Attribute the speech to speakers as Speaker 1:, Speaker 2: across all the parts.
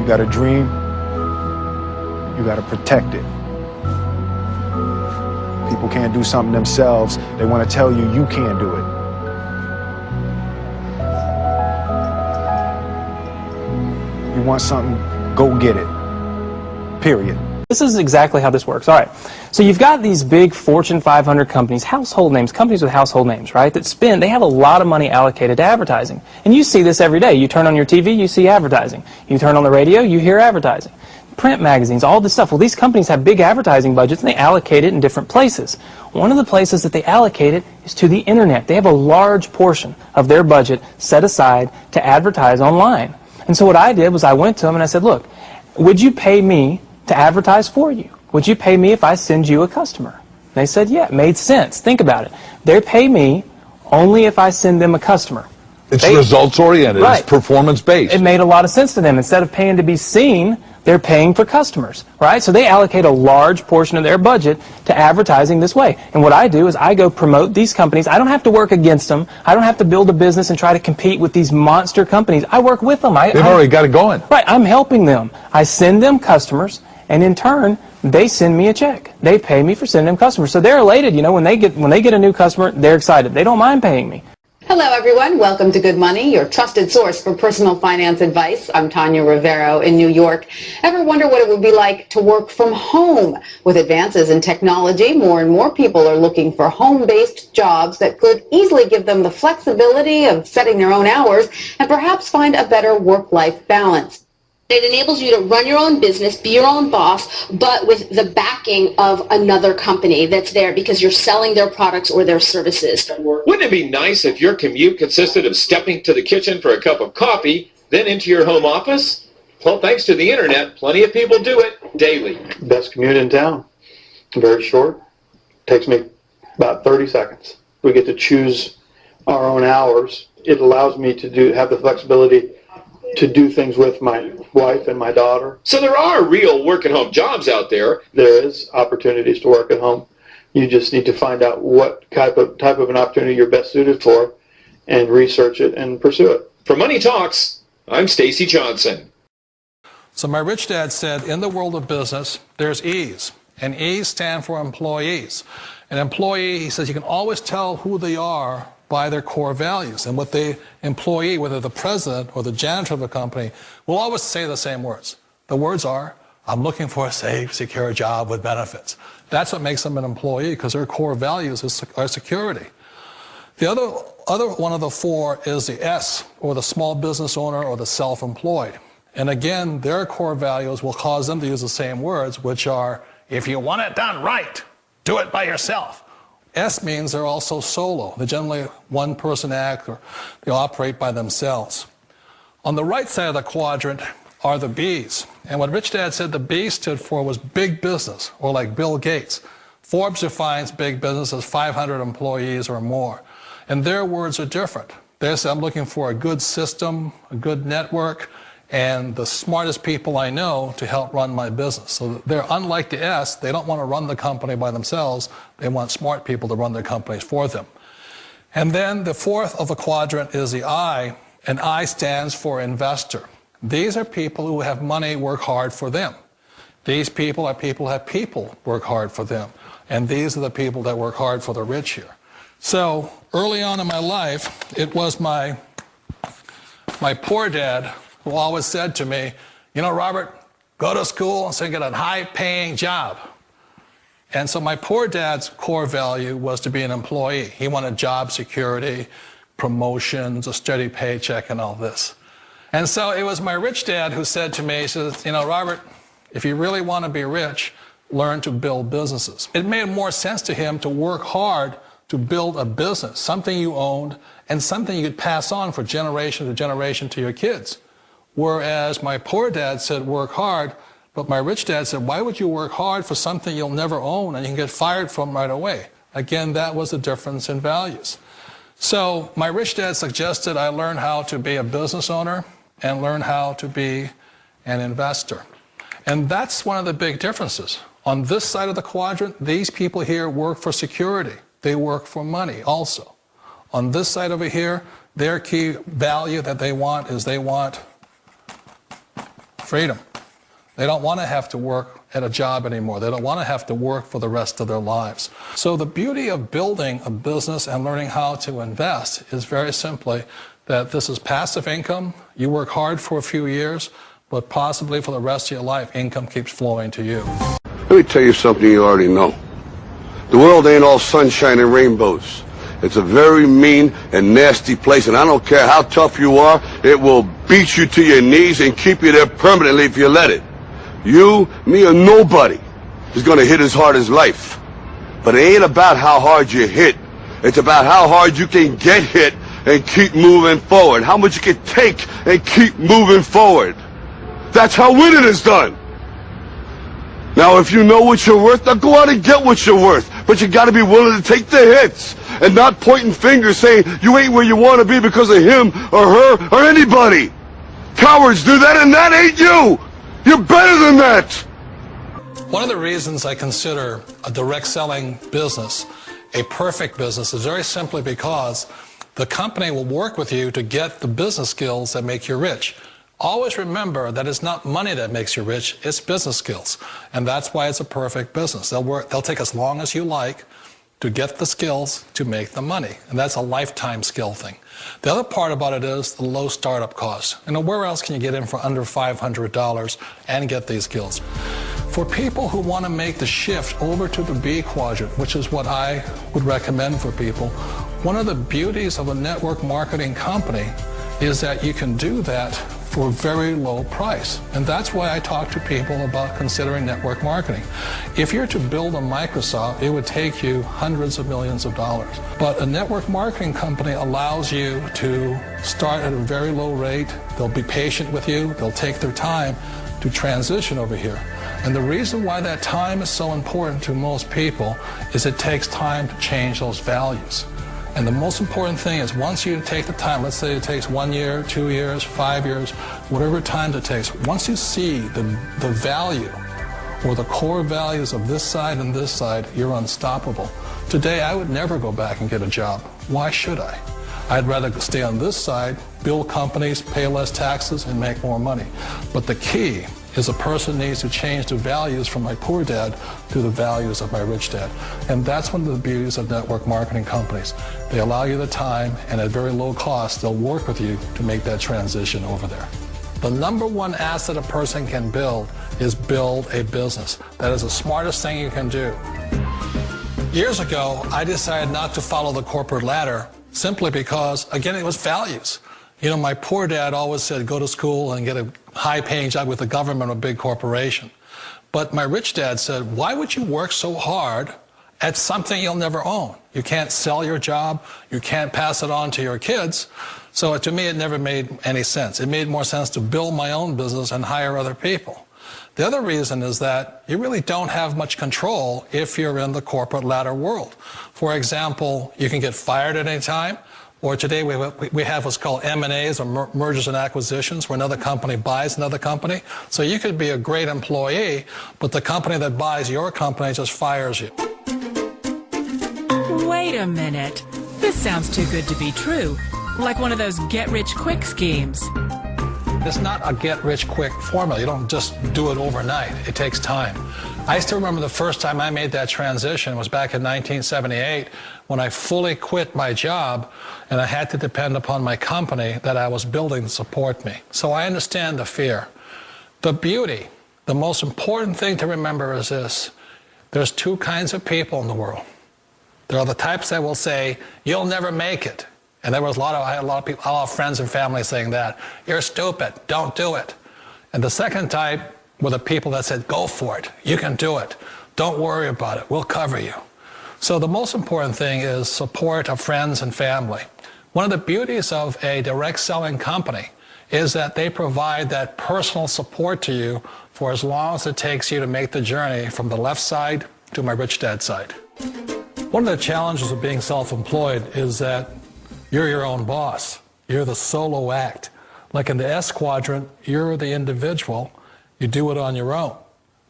Speaker 1: You got a dream, you got to protect it. People can't do something themselves. They want to tell you can't do it. You want something, go get it. Period.
Speaker 2: This is exactly how this works. All right. So you've got these big Fortune 500 companies, household names, companies with household names, right, that they have a lot of money allocated to advertising. And you see this every day. You turn on your TV, you see advertising. You turn on the radio, you hear advertising. Print magazines, all this stuff. Well, these companies have big advertising budgets, and they allocate it in different places. One of the places that they allocate it is to the internet. They have a large portion of their budget set aside to advertise online. And so what I did was I went to them and I said, look, would you pay me to advertise for you? Would you pay me if I send you a customer? They said, yeah, it made sense. Think about it. They pay me only if I send them a customer.
Speaker 3: It's results-oriented.
Speaker 2: Right.
Speaker 3: It's performance-based.
Speaker 2: It made a lot of sense to them. Instead of paying to be seen, they're paying for customers, right? So they allocate a large portion of their budget to advertising this way. And what I do is I go promote these companies. I don't have to work against them. I don't have to build a business and try to compete with these monster companies. I work with them.
Speaker 3: They've already got it going.
Speaker 2: Right. I'm helping them. I send them customers, and in turn, they send me a check. They pay me for sending them customers. So they're elated, you know, when they get a new customer, they're excited. They don't mind paying me.
Speaker 4: Hello, everyone. Welcome to Good Money, your trusted source for personal finance advice. I'm Tanya Rivero in New York. Ever wonder what it would be like to work from home? With advances in technology, more and more people are looking for home-based jobs that could easily give them the flexibility of setting their own hours and perhaps find a better work-life balance.
Speaker 5: It enables you to run your own business, be your own boss, but with the backing of another company that's there because you're selling their products or their services.
Speaker 6: Wouldn't it be nice if your commute consisted of stepping to the kitchen for a cup of coffee, then into your home office? Well, thanks to the internet, plenty of people do it daily.
Speaker 7: Best commute in town. Very short. Takes me about 30 seconds. We get to choose our own hours. It allows me to have the flexibility to do things with my wife and my daughter.
Speaker 6: So there are real work-at-home jobs out there.
Speaker 7: There is opportunities to work at home. You just need to find out what type of an opportunity you're best suited for and research it and pursue it.
Speaker 6: For Money Talks, I'm Stacy Johnson.
Speaker 8: So my rich dad said, in the world of business, there's E's, and E's stand for employees. An employee, he says, you can always tell who they are by their core values. And what the employee, whether the president or the janitor of a company, will always say the same words. The words are, I'm looking for a safe, secure job with benefits. That's what makes them an employee, because their core values are security. The other one of the four is the S, or the small business owner or the self-employed. And again, their core values will cause them to use the same words, which are, if you want it done right, do it by yourself. S means they're also solo. They're generally one-person act, or they operate by themselves. On the right side of the quadrant are the B's. And what Rich Dad said the B stood for was big business, or like Bill Gates. Forbes defines big business as 500 employees or more. And their words are different. They say, I'm looking for a good system, a good network, and the smartest people I know to help run my business. So they're unlike the S. They don't want to run the company by themselves. They want smart people to run their companies for them. And then the fourth of the quadrant is the I, and I stands for investor. These are people who have money work hard for them. These people are people who have people work hard for them. And these are the people that work hard for the rich here. So early on in my life, it was my poor dad who always said to me, you know, Robert, go to school and get a high-paying job. And so my poor dad's core value was to be an employee. He wanted job security, promotions, a steady paycheck, and all this. And so it was my rich dad who said to me, he says, you know, Robert, if you really want to be rich, learn to build businesses. It made more sense to him to work hard to build a business, something you owned, and something you could pass on for generation to generation to your kids. Whereas my poor dad said, work hard, but my rich dad said, why would you work hard for something you'll never own and you can get fired from right away? Again, that was the difference in values. So my rich dad suggested I learn how to be a business owner and learn how to be an investor. And that's one of the big differences. On this side of the quadrant, these people here work for security. They work for money also. On this side over here, their key value that they want is they want freedom. They don't want to have to work at a job anymore. They don't want to have to work for the rest of their lives. So the beauty of building a business and learning how to invest is very simply that this is passive income. You work hard for a few years, but possibly for the rest of your life, income keeps flowing to you.
Speaker 9: Let me tell you something you already know. The world ain't all sunshine and rainbows. It's a very mean and nasty place, and I don't care how tough you are, it will beat you to your knees and keep you there permanently if you let it. You, me, or nobody is going to hit as hard as life. But it ain't about how hard you hit. It's about how hard you can get hit and keep moving forward. How much you can take and keep moving forward. That's how winning is done. Now, if you know what you're worth, now go out and get what you're worth. But you got to be willing to take the hits and not pointing fingers saying you ain't where you want to be because of him or her or anybody. Cowards do that, and that ain't you. You're better than that.
Speaker 8: One of the reasons I consider a direct selling business a perfect business is very simply because the company will work with you to get the business skills that make you rich. Always remember that it's not money that makes you rich, it's business skills. And that's why it's a perfect business. They'll take as long as you like to get the skills to make the money. And that's a lifetime skill thing. The other part about it is the low startup cost. You know, where else can you get in for under $500 and get these skills? For people who want to make the shift over to the B quadrant, which is what I would recommend for people, one of the beauties of a network marketing company is that you can do that for a very low price. And that's why I talk to people about considering network marketing. If you're to build a Microsoft, it would take you hundreds of millions of dollars. But a network marketing company allows you to start at a very low rate. They'll be patient with you. They'll take their time to transition over here. And the reason why that time is so important to most people is it takes time to change those values. And the most important thing is once you take the time, let's say it takes 1 year, 2 years, 5 years, whatever time it takes, once you see the value or the core values of this side and this side, you're unstoppable. Today, I would never go back and get a job. Why should I? I'd rather stay on this side, build companies, pay less taxes, and make more money. But the key is a person needs to change the values from my poor dad to the values of my rich dad. And that's one of the beauties of network marketing companies. They allow you the time, and at very low cost, they'll work with you to make that transition over there. The number one asset a person can build is build a business. That is the smartest thing you can do. Years ago, I decided not to follow the corporate ladder simply because, again, it was values. You know, my poor dad always said, go to school and get a high-paying job with the government or a big corporation. But my rich dad said, why would you work so hard at something you'll never own? You can't sell your job. You can't pass it on to your kids. So to me, it never made any sense. It made more sense to build my own business and hire other people. The other reason is that you really don't have much control if you're in the corporate ladder world. For example, you can get fired at any time. Or today we have what's called M&As, or mergers and acquisitions, where another company buys another company. So you could be a great employee, but the company that buys your company just fires you.
Speaker 10: Wait a minute. This sounds too good to be true. Like one of those get-rich-quick schemes.
Speaker 8: It's not a get-rich-quick formula. You don't just do it overnight. It takes time. I still remember the first time I made that transition was back in 1978 when I fully quit my job and I had to depend upon my company that I was building to support me. So I understand the fear. The beauty, the most important thing to remember is this. There's two kinds of people in the world. There are the types that will say, you'll never make it. And I had a lot of people, a lot of friends and family saying that. You're stupid, don't do it. And the second type were the people that said, go for it, you can do it. Don't worry about it, we'll cover you. So the most important thing is support of friends and family. One of the beauties of a direct selling company is that they provide that personal support to you for as long as it takes you to make the journey from the left side to my rich dad side. One of the challenges of being self-employed is that you're your own boss. You're the solo act. Like in the S quadrant, you're the individual. You do it on your own.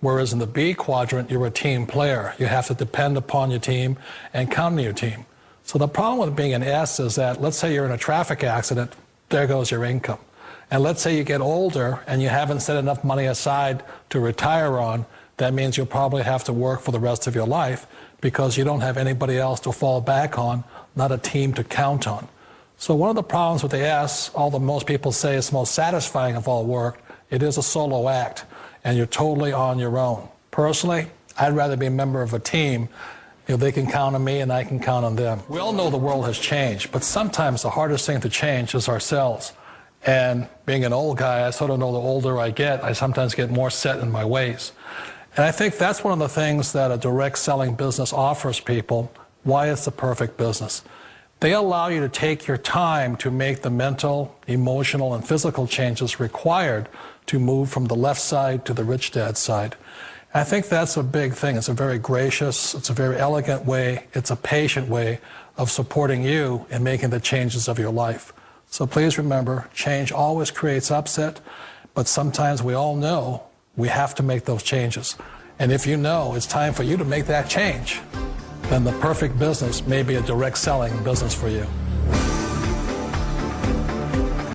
Speaker 8: Whereas in the B quadrant, you're a team player. You have to depend upon your team and count on your team. So the problem with being an S is that, let's say you're in a traffic accident, there goes your income. And let's say you get older and you haven't set enough money aside to retire on, that means you'll probably have to work for the rest of your life because you don't have anybody else to fall back on, not a team to count on. So one of the problems with the S, although most people say it's the most satisfying of all work, it is a solo act, and you're totally on your own. Personally, I'd rather be a member of a team. They can count on me and I can count on them. We all know the world has changed, but sometimes the hardest thing to change is ourselves. And being an old guy, I sort of know the older I get, I sometimes get more set in my ways. And I think that's one of the things that a direct selling business offers people, why it's the perfect business. They allow you to take your time to make the mental, emotional, and physical changes required to move from the left side to the rich dad side. I think that's a big thing. It's a very gracious, it's a very elegant way, it's a patient way of supporting you in making the changes of your life. So please remember, change always creates upset, but sometimes we all know we have to make those changes. And if you know it's time for you to make that change, then the perfect business may be a direct selling business for you.